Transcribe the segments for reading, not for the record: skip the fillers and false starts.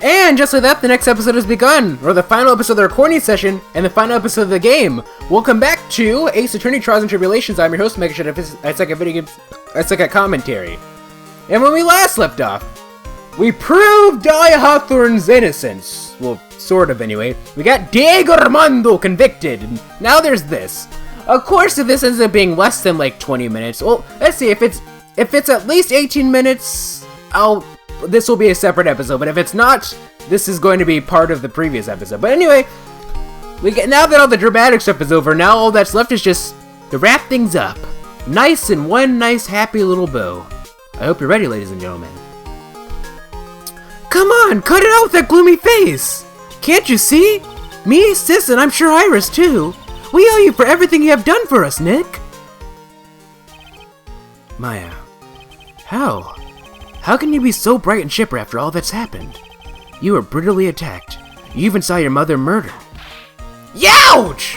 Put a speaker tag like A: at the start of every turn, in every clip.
A: And just like that, the next episode has begun, or the final episode of the recording session, and the final episode of the game. Welcome back to Ace Attorney Trials and Tribulations. I'm your host, MegaShadowFist. I suck at video games. I suck at commentary. And when we last left off, we proved Dahlia Hawthorne's innocence. Well, sort of anyway. We got Diego Armando convicted, and now there's this. Of course, if this ends up being less than like 20 minutes, well, let's see, if it's at least 18 minutes, this will be a separate episode, but if it's not, this is going to be part of the previous episode. But anyway, now that all the dramatic stuff is over, now all that's left is just to wrap things up. Nice in one nice happy little bow. I hope you're ready, ladies and gentlemen. Come on, cut it out with that gloomy face! Can't you see? Me, Sis, and I'm sure Iris too. We owe you for everything you have done for us, Nick. Maya, how? How can you be so bright and chipper after all that's happened? You were brutally attacked. You even saw your mother murdered. Youch!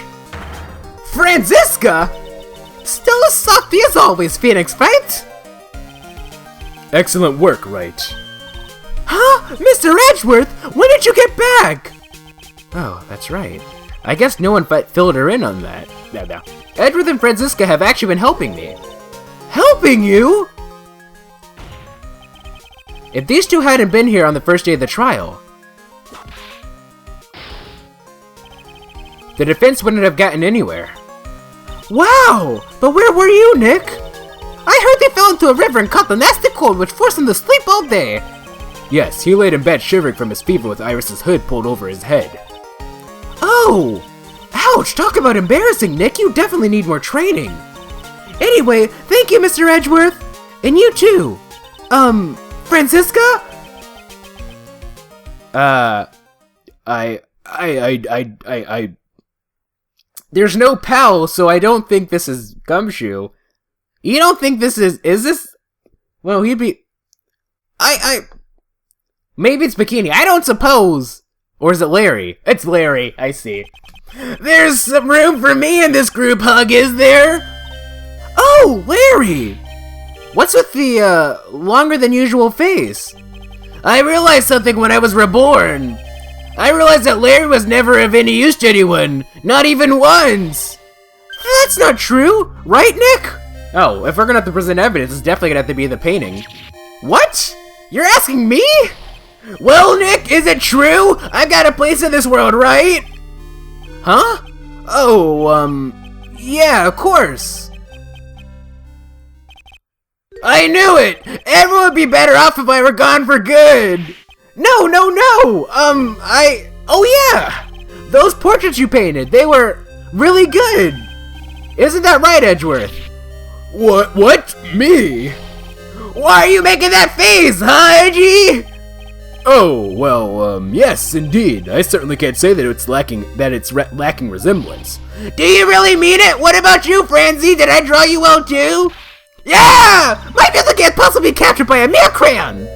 A: Franziska? Still as softy as always, Phoenix Wright? Excellent work, Wright. Huh? Mr. Edgeworth, when did you get back? Oh, that's right. I guess no one filled her in on that. No. Edgeworth and Franziska have actually been helping me. Helping you? If these two hadn't been here on the first day of the trial, the defense wouldn't have gotten anywhere. Wow! But where were you, Nick? I heard they fell into a river and caught the nasty cold, which forced him to sleep all day. Yes, he laid in bed shivering from his fever with Iris's hood pulled over his head. Oh! Ouch! Talk about embarrassing, Nick. You definitely need more training. Anyway, thank you, Mr. Edgeworth. And you too. Franziska? There's no pal, so I don't think this is Gumshoe. You don't think this is this? Well, he'd be... Maybe it's Bikini, I don't suppose! Or is it Larry? It's Larry, I see. There's some room for me in this group hug, is there? Oh, Larry! What's with the, longer than usual face? I realized something when I was reborn. I realized that Larry was never of any use to anyone, not even once. That's not true, right, Nick? Oh, if we're gonna have to present evidence, it's definitely gonna have to be the painting. What? You're asking me? Well, Nick, is it true? I got a place in this world, right? Huh? Oh, yeah, of course. I knew it! Everyone would be better off if I were gone for good! No! Oh yeah! Those portraits you painted, they were really good! Isn't that right, Edgeworth? What? Me? Why are you making that face, huh, Edgy? Oh, well, yes, indeed. I certainly can't say that it's lacking resemblance. Do you really mean it? What about you, Franzi? Did I draw you well, too? Yeah! My music can't possibly be captured by a mere crayon!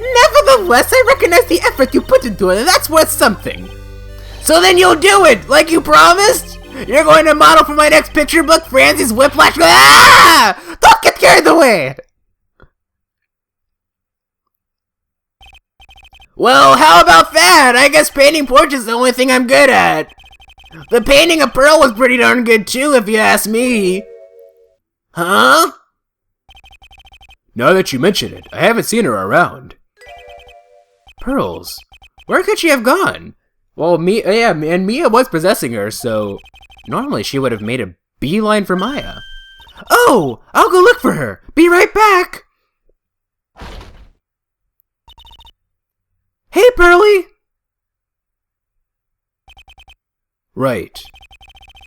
A: Nevertheless, I recognize the effort you put into it, and that's worth something. So then you'll do it, like you promised? You're going to model for my next picture book, Franzi's Whiplash. Ah! Don't get carried away! Well, how about that? I guess painting portraits is the only thing I'm good at. The painting of Pearl was pretty darn good too, if you ask me. Huh? Now that you mention it, I haven't seen her around. Pearls? Where could she have gone? Well, and Mia was possessing her, so normally she would have made a beeline for Maya. Oh, I'll go look for her. Be right back. Hey, Pearly. Right.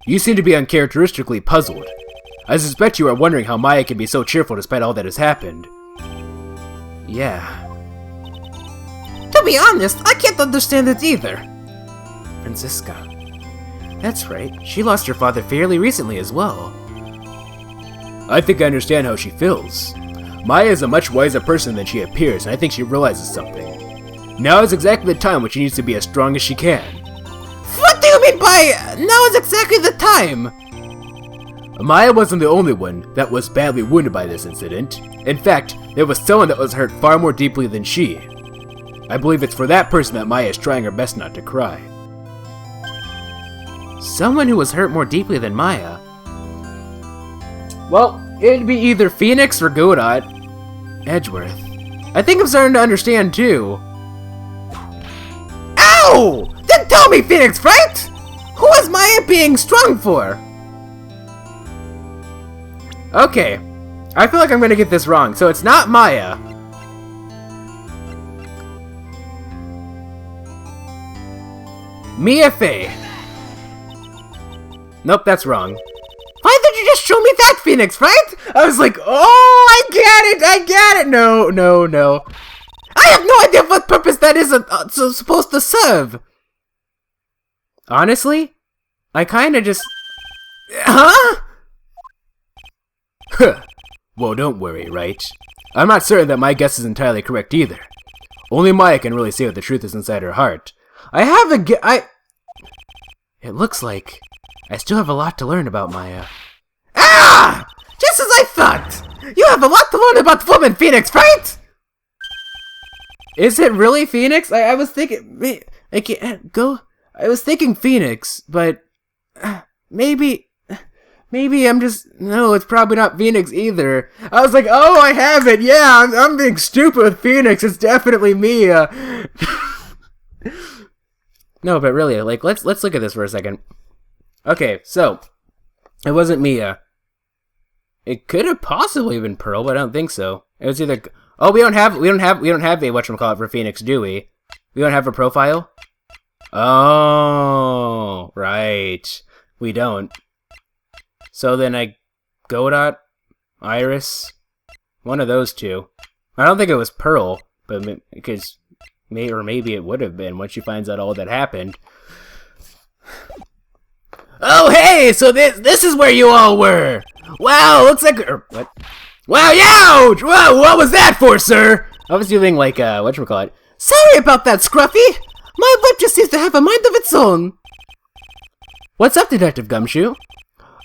A: You seem to be uncharacteristically puzzled. I suspect you are wondering how Maya can be so cheerful despite all that has happened. Yeah. To be honest, I can't understand it either. Franziska. That's right, she lost her father fairly recently as well. I think I understand how she feels. Maya is a much wiser person than she appears, and I think she realizes something. Now is exactly the time when she needs to be as strong as she can. What do you mean by now is exactly the time? Maya wasn't the only one that was badly wounded by this incident. In fact, there was someone that was hurt far more deeply than she. I believe it's for that person that Maya is trying her best not to cry. Someone who was hurt more deeply than Maya? Well, it'd be either Phoenix or Godot. Edgeworth. I think I'm starting to understand too. Ow! Then tell me, Phoenix Wright! Who is Maya being strung for? Okay, I feel like I'm gonna get this wrong, so it's not Maya. Mia Fey. Nope, that's wrong. Why did you just show me that, Phoenix, right? I was like, oh, I get it. No. I have no idea what purpose that is supposed to serve. Honestly, I kinda just... Huh? Well, don't worry, right? I'm not certain that my guess is entirely correct either. Only Maya can really say what the truth is inside her heart. It looks like I still have a lot to learn about Maya. Ah! Just as I thought! You have a lot to learn about the woman, Phoenix, right? Is it really Phoenix? I was thinking... I can't go... I was thinking Phoenix, but... Maybe I'm just... No, it's probably not Phoenix either. I was like, oh, I have it! Yeah, I'm being stupid with Phoenix. It's definitely Mia. No, but really, like, let's look at this for a second. Okay, so... It wasn't Mia. It could have possibly been Pearl, but I don't think so. It was either... Oh, we don't have a whatchamacallit for Phoenix, do we? We don't have a profile? Oh, right. We don't. So then Godot, Iris, one of those two. I don't think it was Pearl, but because maybe it would have been once she finds out all that happened. Oh, hey! So this is where you all were. Wow, looks like what? Wow, youch! Whoa, what was that for, sir? I was doing like whatchamacallit. Sorry about that, Scruffy. My whip just seems to have a mind of its own. What's up, Detective Gumshoe?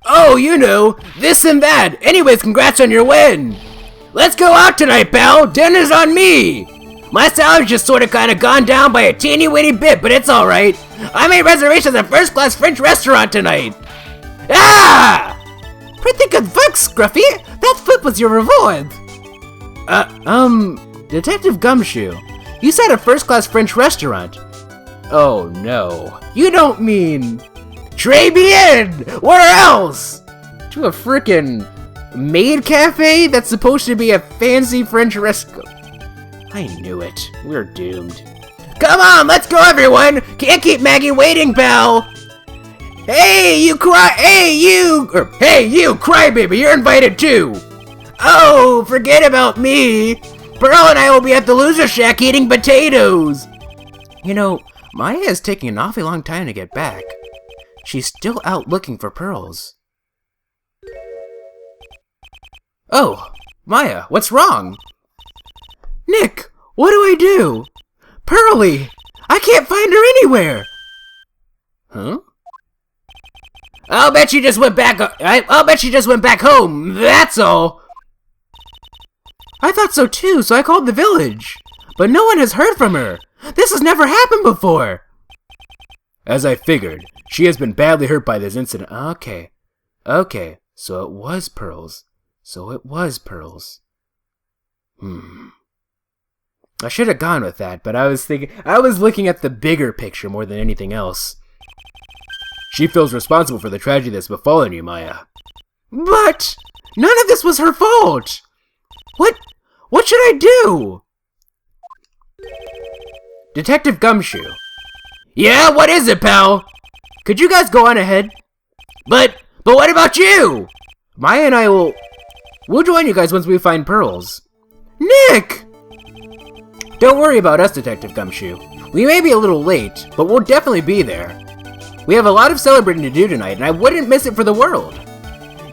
A: Oh, you know, this and that. Anyways, congrats on your win. Let's go out tonight, pal. Dinner's on me. My salary's just sort of kind of gone down by a teeny-weeny bit, but it's alright. I made reservations at first-class French restaurant tonight. Ah! Pretty good work, Scruffy. That flip was your reward. Detective Gumshoe, you said a first-class French restaurant. Oh, no. You don't mean... Très bien! Where else? To a frickin' maid cafe that's supposed to be a fancy French restaurant. I knew it. We're doomed. Come on, let's go, everyone! Can't keep Maggie waiting, pal! Hey, you crybaby, you're invited too! Oh, forget about me! Pearl and I will be at the Loser Shack eating potatoes! You know, Maya is taking an awfully long time to get back. She's still out looking for pearls. Oh, Maya, what's wrong? Nick, what do I do? Pearlie! I can't find her anywhere! Huh? I'll bet she just went back home, that's all! I thought so too, so I called the village. But no one has heard from her. This has never happened before. As I figured, she has been badly hurt by this incident. Okay, so it was pearls. I should have gone with that, but I was looking at the bigger picture more than anything else. She feels responsible for the tragedy that's befallen you, Maya. But none of this was her fault. What should I do? Detective Gumshoe. Yeah, what is it, pal? Could you guys go on ahead? But what about you? Maya and I we'll join you guys once we find pearls. Nick! Don't worry about us, Detective Gumshoe. We may be a little late, but we'll definitely be there. We have a lot of celebrating to do tonight, and I wouldn't miss it for the world.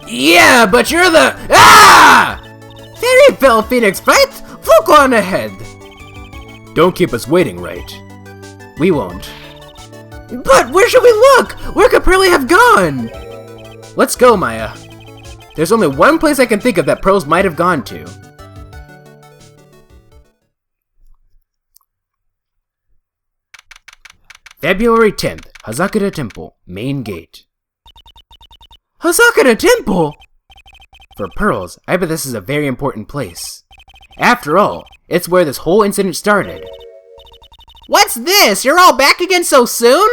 A: Yeah, but you're the... Ah! Very well, Phoenix Wright. We'll go on ahead. Don't keep us waiting, right? We won't. But where should we look? Where could Pearlie have gone? Let's go, Maya. There's only one place I can think of that Pearls might have gone to. February 10th, Hazakura Temple, main gate. Hazakura Temple? For Pearls, I bet this is a very important place. After all, it's where this whole incident started. What's this? You're all back again so soon?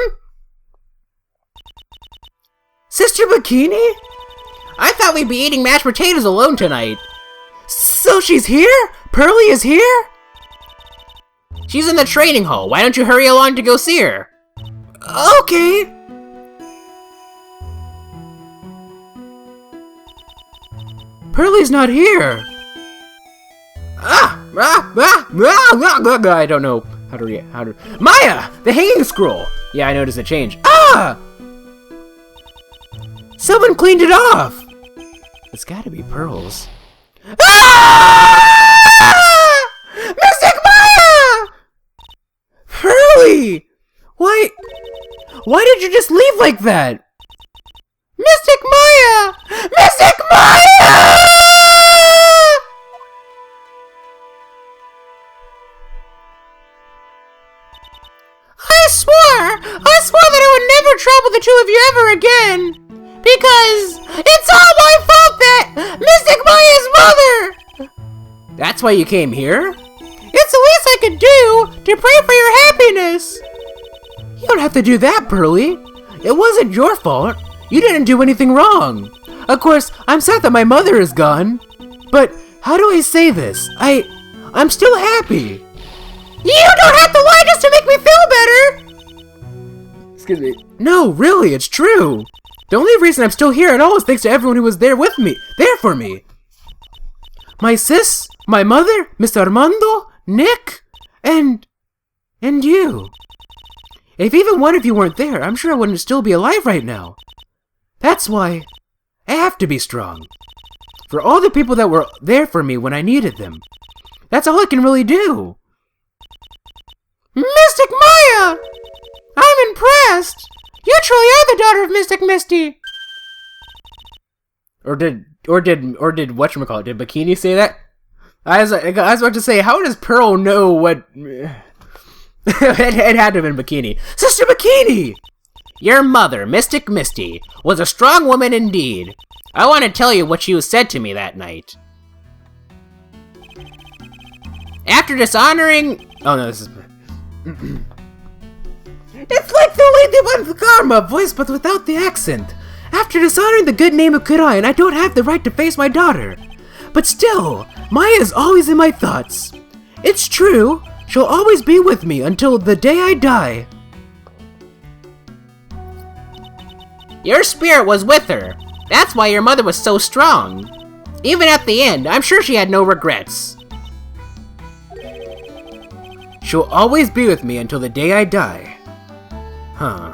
A: Sister Bikini? I thought we'd be eating mashed potatoes alone tonight. So she's here? Pearly is here? She's in the training hall. Why don't you hurry along to go see her? Okay. Pearly's not here. I don't know how to react. Maya! The hanging scroll! Yeah, I noticed a change. Ah! Someone cleaned it off! It's gotta be Pearls. Ah! Mystic Maya! Pearly! Why did you just leave like that? Mystic Maya! Mystic Maya! I swore that I would never trouble the two of you ever again! Because it's all my fault that Mystic Maya's mother! That's why you came here? It's the least I could do to pray for your happiness! You don't have to do that, Pearly. It wasn't your fault. You didn't do anything wrong. Of course, I'm sad that my mother is gone. But how do I say this? I'm still happy. You don't have to lie just to make me feel better! Excuse me. No, really, it's true. The only reason I'm still here at all is thanks to everyone who was there for me. My sis, my mother, Mr. Armando, Nick, and you. If even one of you weren't there, I'm sure I wouldn't still be alive right now. That's why I have to be strong. For all the people that were there for me when I needed them. That's all I can really do. Mystic Maya! I'm impressed! You truly are the daughter of Mystic Misty! Or did whatchamacallit, did Bikini say that? I was about to say, how does Pearl know what... it had to have been Bikini. Sister Bikini! Your mother, Mystic Misty, was a strong woman indeed. I want to tell you what you said to me that night. After dishonoring... Oh no, this is... It's like the Lady of Karma voice, but without the accent. After dishonoring the good name of Kurain, I don't have the right to face my daughter. But still, Maya is always in my thoughts. It's true, she'll always be with me until the day I die. Your spirit was with her. That's why your mother was so strong. Even at the end, I'm sure she had no regrets. She'll always be with me until the day I die. Huh.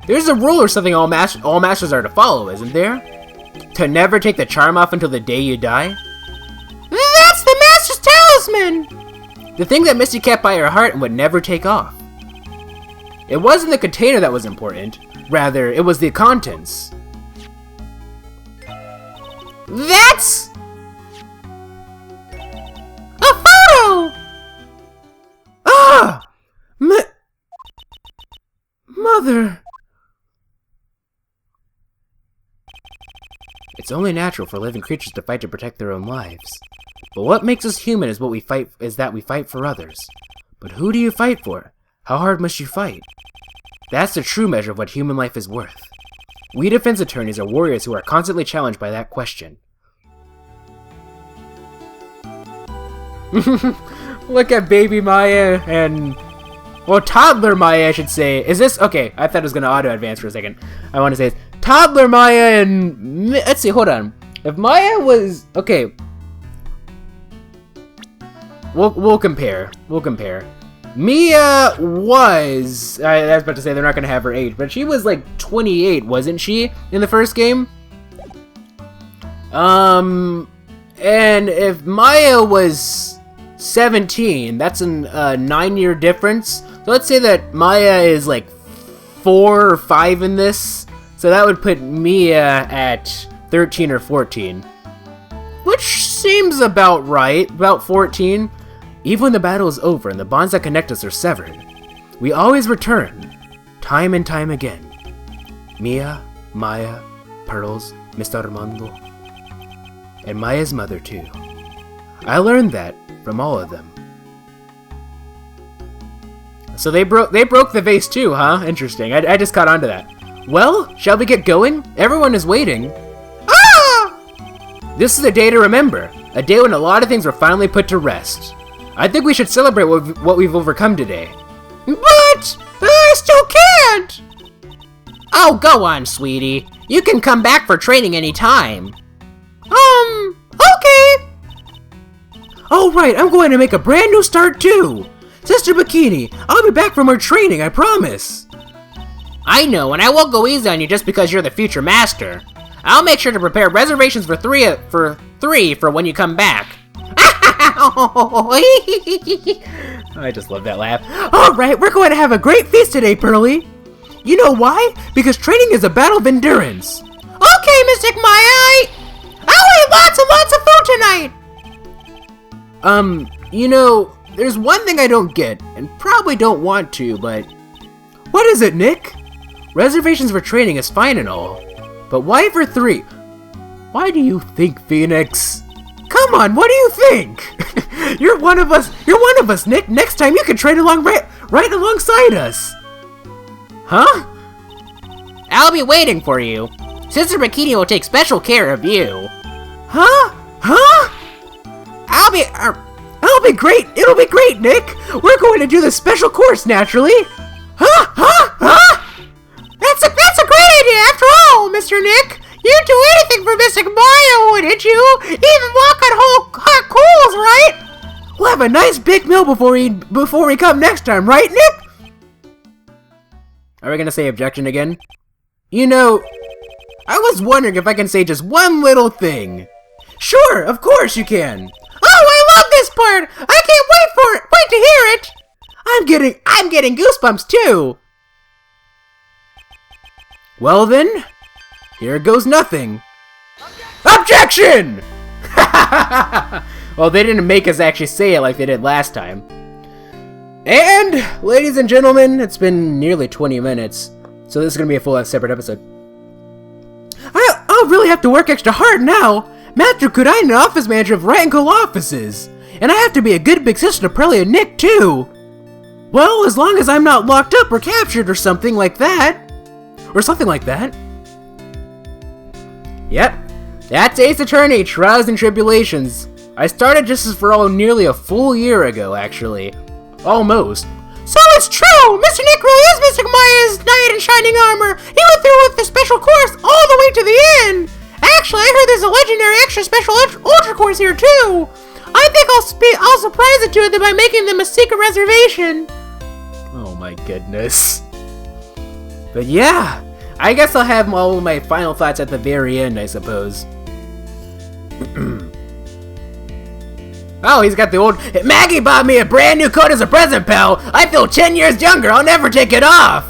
A: There's a rule or something all masters are to follow, isn't there? To never take the charm off until the day you die? That's the Master's talisman! The thing that Misty kept by her heart and would never take off. It wasn't the container that was important. Rather, it was the contents. That's... a photo! Ah! Mother... It's only natural for living creatures to fight to protect their own lives. But what makes us human is that we fight for others. But who do you fight for? How hard must you fight? That's the true measure of what human life is worth. We defense attorneys are warriors who are constantly challenged by that question. Look at baby Maya and... well, toddler Maya, I should say. Is this... okay, I thought it was going to auto-advance for a second. I want to say it's toddler Maya and... let's see, hold on. If Maya was... okay. We'll compare. We'll compare. Mia was... I was about to say they're not going to have her age, but she was like 28, wasn't she? In the first game? And if Maya was 17, that's a 9-year difference. So let's say that Maya is like 4 or 5 in this. So that would put Mia at 13 or 14. Which seems about right, about 14. Even when the battle is over and the bonds that connect us are severed, we always return, time and time again. Mia, Maya, Pearls, Mr. Armando, and Maya's mother too. I learned that from all of them. So they broke the vase too, huh? Interesting. I just caught on to that. Well, shall we get going? Everyone is waiting. Ah! This is a day to remember. A day when a lot of things were finally put to rest. I think we should celebrate what we've overcome today. But I still can't! Oh, go on, sweetie. You can come back for training anytime. Okay. Alright, I'm going to make a brand new start too. Sister Bikini, I'll be back from our training, I promise. I know, and I won't go easy on you just because you're the future master. I'll make sure to prepare reservations for three for when you come back. I just love that laugh. Alright, we're going to have a great feast today, Pearly. You know why? Because training is a battle of endurance. Okay, Mystic Maya, I'll eat lots and lots of food tonight! You know, there's one thing I don't get, and probably don't want to, but... What is it, Nick? Reservations for training is fine and all, but why for 3? Why do you think, Phoenix? Come on, what do you think? You're one of us, Nick. Next time you can train along right alongside us. Huh? I'll be waiting for you. Sister Bikini will take special care of you. Huh? I'll be great. It'll be great, Nick. We're going to do this special course, naturally. Huh? That's a great idea, after all, Mr. Nick. You'd do anything for Mystic Maya, wouldn't you? Even walk on hot coals, right? We'll have a nice big meal before we come next time, right, Nick? Are we gonna say objection again? You know, I was wondering if I can say just one little thing. Sure, of course you can. Oh, I love this part! I can't wait to hear it! I'm getting goosebumps too! Well then, here goes nothing. Objection! Well, they didn't make us actually say it like they did last time. And, ladies and gentlemen, it's been nearly 20 minutes, so this is going to be a full separate episode. I'll really have to work extra hard now. Master Kudai and office manager of Wright & Co. offices. And I have to be a good big sister to Pearly and Nick, too. Well, as long as I'm not locked up or captured or something like that. Yep, that's Ace Attorney, Trials and Tribulations. I started just as for nearly a full year ago, actually. Almost. So it's true! Mr. Nick really is Mystic Maya's knight in shining armor! He went through with the special course all the way to the end! Actually, I heard there's a legendary extra special ultra course here too! I think I'll surprise the two of them by making them a secret reservation! Oh my goodness. But yeah, I guess I'll have all of my final thoughts at the very end, I suppose. Oh, he's got the old... Maggie bought me a brand new coat as a present, pal! I feel 10 years younger, I'll never take it off!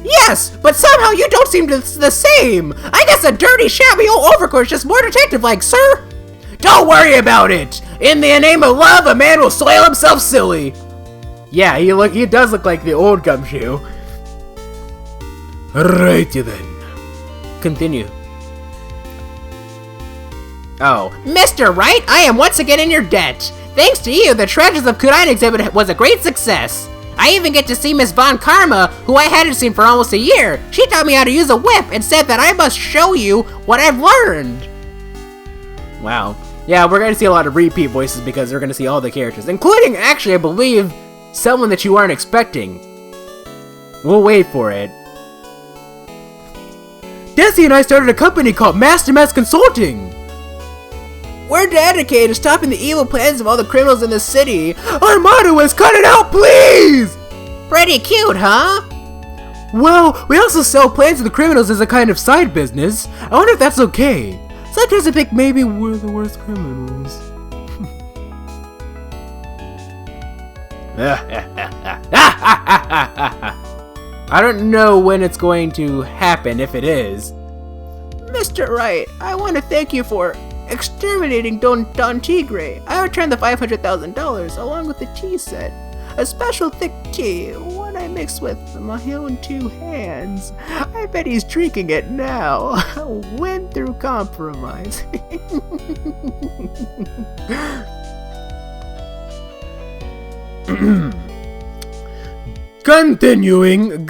A: Yes, but somehow you don't seem the same! I guess a dirty, shabby old overcoat is just more detective-like, sir! Don't worry about it! In the name of love, a man will soil himself silly! Yeah, he does look like the old Gumshoe. Alrighty then. Continue. Oh. Mr. Wright, I am once again in your debt. Thanks to you, the Treasures of Kudai exhibit was a great success. I even get to see Miss Von Karma, who I hadn't seen for almost a year. She taught me how to use a whip and said that I must show you what I've learned. Wow. Yeah, we're going to see a lot of repeat voices because we're going to see all the characters, including, actually, I believe, someone that you aren't expecting. We'll wait for it. Desi and I started a company called Master Mass Consulting. We're dedicated to stopping the evil plans of all the criminals in the city. Our motto is cut it out, please! Pretty cute, huh? Well, we also sell plans to the criminals as a kind of side business. I wonder if that's okay. Sometimes I think maybe we're the worst criminals. I don't know when it's going to happen, if it is.
B: Mr. Wright, I want to thank you for exterminating Don Tigre. I returned the $500,000 along with the tea set. A special thick tea, one I mixed with my own 2 hands. I bet he's drinking it now. Win through compromise.
A: Continuing.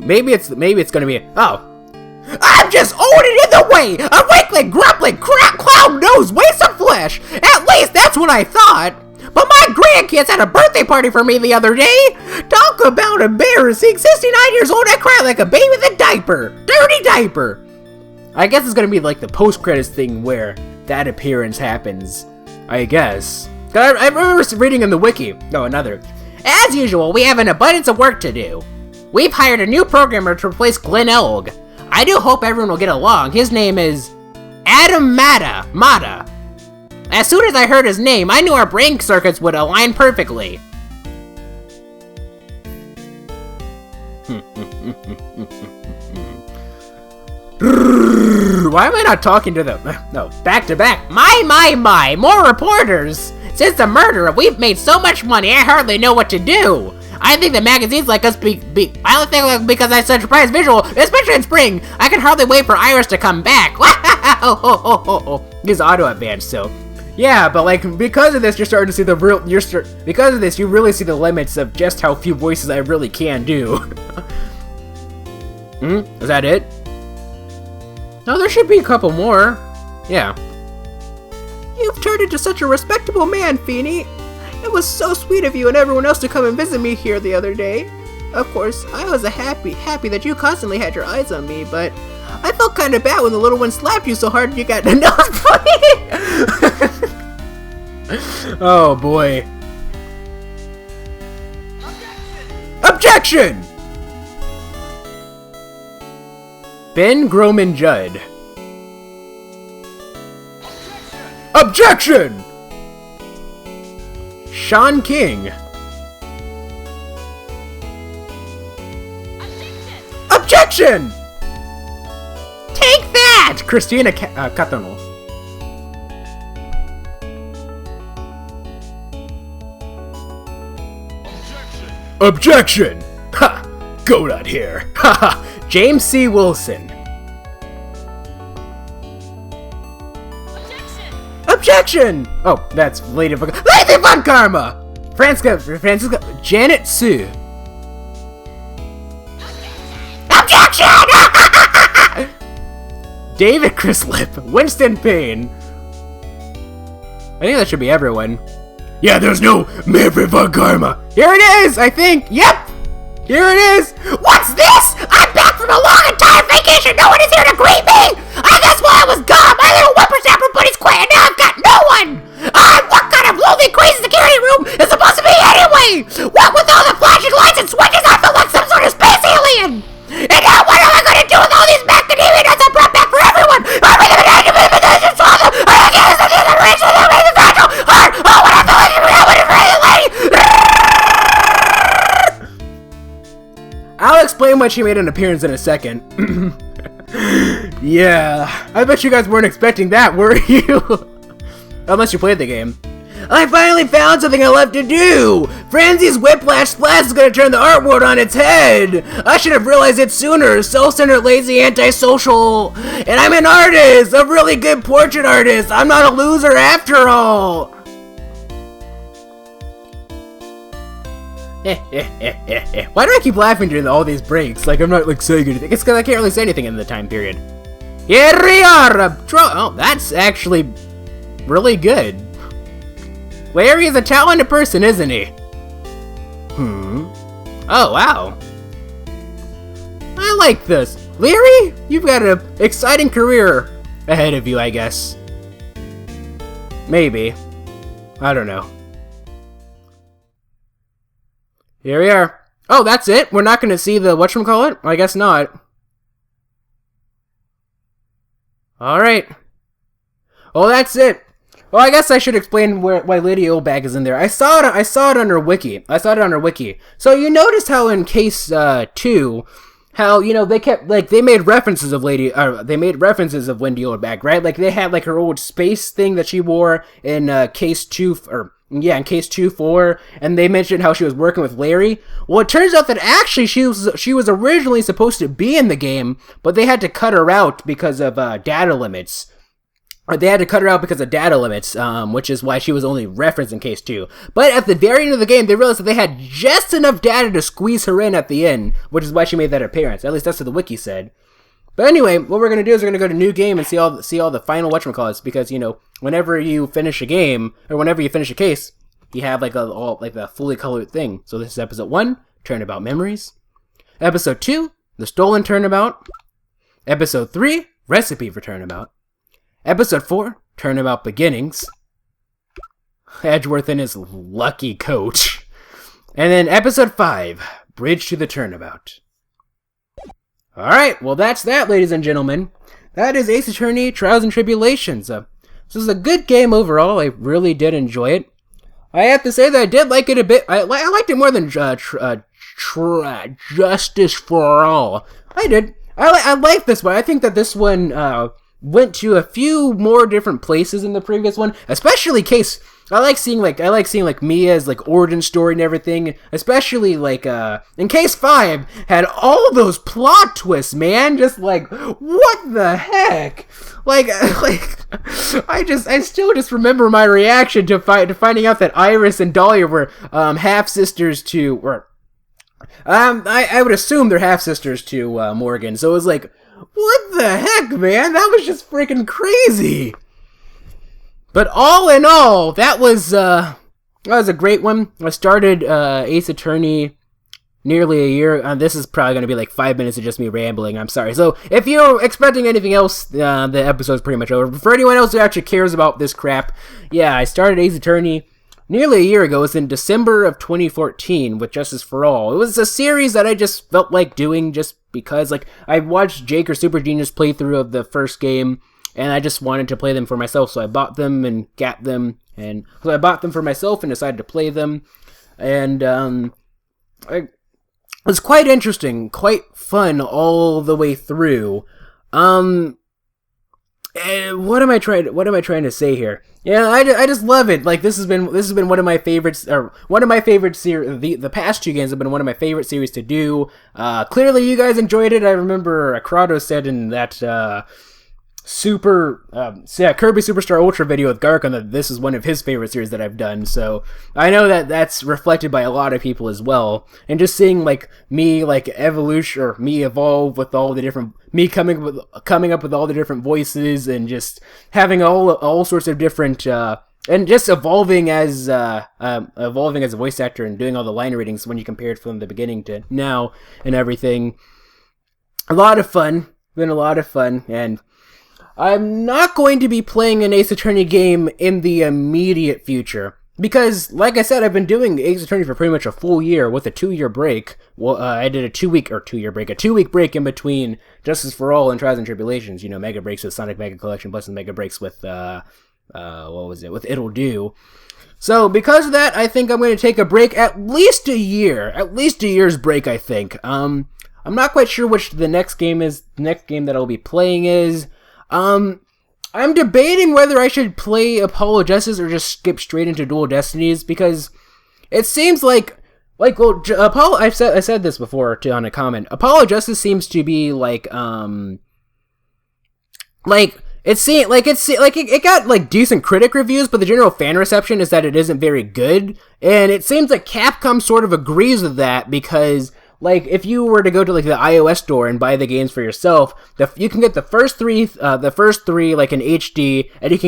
A: Maybe it's gonna be. Oh. I'm just owning in the way! A wrinkling, grumbling, clown nose, waste of flesh! At least that's what I thought! But my grandkids had a birthday party for me the other day! Talk about embarrassing! 69 years old, I cry like a baby with a diaper! Dirty diaper! I guess it's gonna be like the post-credits thing where that appearance happens. I guess. I remember reading in the wiki. No, another. As usual, we have an abundance of work to do. We've hired a new programmer to replace Glenn Elg. I do hope everyone will get along. His name is Adam Mata. As soon as I heard his name, I knew our brain circuits would align perfectly. Why am I not talking to them? No, back to back. My, more reporters. Since the murder, we've made so much money, I hardly know what to do. I think the magazines like us I only think like because I said surprise visual, especially in spring. I can hardly wait for Iris to come back. He's auto advanced, so yeah. But like because of this, you're starting to see the real. Because of this, you really see the limits of just how few voices I really can do. Is that it? No, there should be a couple more. Yeah.
B: You've turned into such a respectable man, Feeny. It was so sweet of you and everyone else to come and visit me here the other day. Of course, I was happy that you constantly had your eyes on me, but I felt kind of bad when the little one slapped you so hard you got a nosebleed.
A: Oh boy. Objection! Ben Groman Judd. Objection! Sean King. Objection! Take that! Christina Catano. Objection! Ha! Goat out here. Ha ha! James C. Wilson. Objection! Oh, that's Lady Von Karma! Francisca, Janet Sue. Objection! David Crislip, Winston Payne. I think that should be everyone. Yeah, there's no Maverick Von Karma. Here it is, I think. Yep! Here it is! What's this? I'm back from a long and tired vacation! No one is here to greet me! I guess while I was gone, my little whippersnapper buddies quit, and now I've got no one! What kind of lonely, crazy security room is supposed to be anyway? What with all the flashing lights and switches, I feel like some sort of space alien! And now what am I gonna do with all these macadamia nuts I brought back for everyone? I'll explain why she made an appearance in a second. Yeah, I bet you guys weren't expecting that, were you? Unless you played the game. I finally found something I love to do! Frenzy's Whiplash Splash is gonna turn the art world on its head! I should have realized it sooner, self-centered, lazy, antisocial! And I'm an artist! A really good portrait artist! I'm not a loser after all! Why do I keep laughing during all these breaks? Like I'm not like saying anything. It's because I can't really say anything in the time period. Here we are! Oh, that's actually really good. Larry is a talented person, isn't he? Oh, wow. I like this. Larry, you've got an exciting career ahead of you, I guess. Maybe. I don't know. Here we are. Oh, that's it? We're not going to see the whatchamacallit? I guess not. Alright. Well, that's it. Well, I guess I should explain why Lady Oldbag is in there. I saw it on her wiki. So you noticed how in case 2, how they made references of Wendy Oldbag, right? Like they had like her old space thing that she wore in case 2, in case 2-4, and they mentioned how she was working with Larry. Well, it turns out that actually she was originally supposed to be in the game, but they had to cut her out because of data limits. They had to cut her out because of data limits, which is why she was only referenced in case 2. But at the very end of the game, they realized that they had just enough data to squeeze her in at the end, which is why she made that appearance. At least that's what the wiki said. But anyway, what we're going to do is we're going to go to new game and see all the final whatchamacallits, because, whenever you finish a game, or whenever you finish a case, you have like a fully colored thing. So this is episode 1, Turnabout Memories. Episode 2, The Stolen Turnabout. Episode 3, Recipe for Turnabout. Episode 4, Turnabout Beginnings. Edgeworth and his lucky coach. And then episode 5, Bridge to the Turnabout. Alright, well that's that, ladies and gentlemen. That is Ace Attorney Trials and Tribulations. This is a good game overall. I really did enjoy it. I have to say that I did like it a bit. I liked it more than Justice for All. I did. I like this one. I think that this one went to a few more different places than the previous one, especially case. I like seeing Mia's like origin story and everything, especially like in case 5 had all those plot twists, man. Just like, what the heck? I still just remember my reaction to finding out that Iris and Dahlia were half sisters to, I would assume they're half sisters to Morgan. So it was like, what the heck, man? That was just freaking crazy. But all in all, that was a great one. I started Ace Attorney nearly a year. This is probably going to be like 5 minutes of just me rambling. I'm sorry. So if you're expecting anything else, the episode's pretty much over. But for anyone else who actually cares about this crap, yeah, I started Ace Attorney nearly a year ago. It was in December of 2014 with Justice for All. It was a series that I just felt like doing just because, like, I watched Jake or Super Genius playthrough of the first game, and I just wanted to play them for myself, so I bought them and got them, and so I bought them for myself and decided to play them, and it was quite interesting, quite fun all the way through. What am I trying to say here? Yeah, I just love it. Like this has been one of my favorites, or one of my favorite series. The past 2 games have been one of my favorite series to do. Clearly you guys enjoyed it. I remember Kratos said in that Kirby Superstar Ultra video with Garkon that this is one of his favorite series that I've done, so I know that that's reflected by a lot of people as well. And just seeing like me like evolution, or me evolve with all the different, me coming up with all the different voices, and just having all sorts of different and just evolving as a voice actor and doing all the line readings when you compare it from the beginning to now and everything. A lot of fun. Been a lot of fun, and I'm not going to be playing an Ace Attorney game in the immediate future, because, like I said, I've been doing Ace Attorney for pretty much a full year with a 2-year break. Well, I did a 2-week break in between Justice for All and Trials and Tribulations. Mega breaks with Sonic Mega Collection, plus the mega breaks with, with It'll Do. So, because of that, I think I'm going to take a break, at least a year's break, I think. I'm not quite sure which the next game that I'll be playing is. I'm debating whether I should play Apollo Justice or just skip straight into Dual Destinies, because it seems like Apollo. I said this before too on a comment. Apollo Justice seems to be it got like decent critic reviews, but the general fan reception is that it isn't very good, and it seems like Capcom sort of agrees with that, because like, if you were to go to like the iOS store and buy the games for yourself, you can get the first three like in HD, and you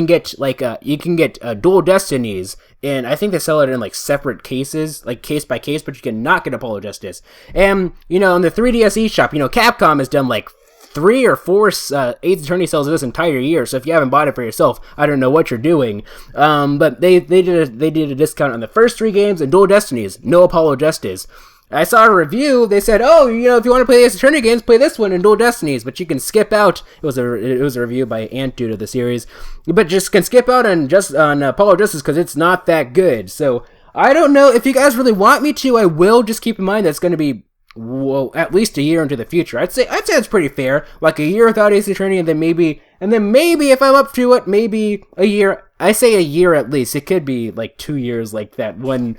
A: can get Dual Destinies, and I think they sell it in like separate cases, like case by case, but you cannot get Apollo Justice. And in the 3DS eShop, Capcom has done like 3 or 4 Ace Attorney sales this entire year, so if you haven't bought it for yourself, I don't know what you're doing. But they did a discount on the first 3 games, and Dual Destinies, no Apollo Justice. I saw a review. They said, "Oh, you know, if you want to play the Ace Attorney games, play this one and Dual Destinies." But you can skip out. It was a review by Antdude of the series, but just can skip out on Apollo Justice because it's not that good. So I don't know if you guys really want me to. I will. Just keep in mind that's going to be at least a year into the future. I'd say it's pretty fair. Like a year without Ace Attorney, and then maybe if I'm up to it, maybe a year. I say a year at least. It could be like 2 years, like that one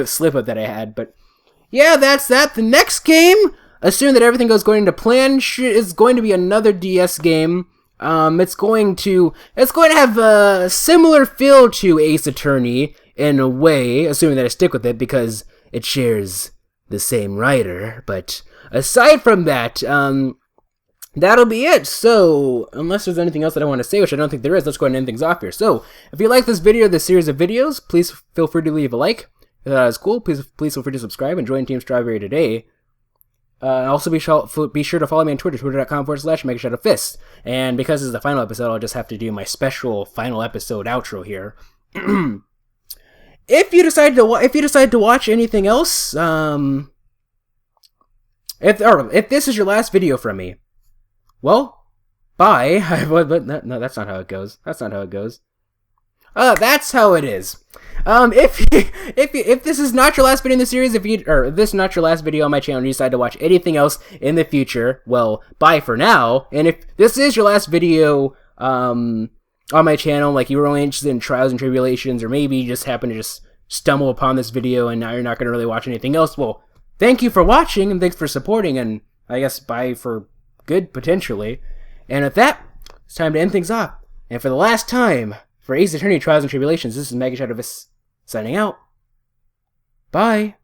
A: slip up that I had, but. Yeah, that's that. The next game, assuming that everything goes going to plan, is going to be another DS game. It's going to have a similar feel to Ace Attorney in a way, assuming that I stick with it because it shares the same writer. But aside from that, that'll be it. So, unless there's anything else that I want to say, which I don't think there is, let's go ahead and end things off here. So, if you like this video, this series of videos, please feel free to leave a like. If that is cool, please feel free to subscribe and join Team Strawberry today. Also, be sure to follow me on Twitter, twitter.com/MegaShadowFist. And because this is the final episode, I'll just have to do my special final episode outro here. If you decide to watch anything else, if this is your last video from me, well, bye. But no, that's not how it goes. That's not how it goes. That's how it is. If this is not your last video in the series, if this is not your last video on my channel and you decide to watch anything else in the future, well, bye for now. And if this is your last video, on my channel, like you were only interested in Trials and Tribulations, or maybe you just happened to just stumble upon this video and now you're not going to really watch anything else, well, thank you for watching and thanks for supporting, and I guess bye for good, potentially. And with that, it's time to end things off. And for the last time, for Ace Attorney Trials and Tribulations, this is MegaShadowFist signing out. Bye.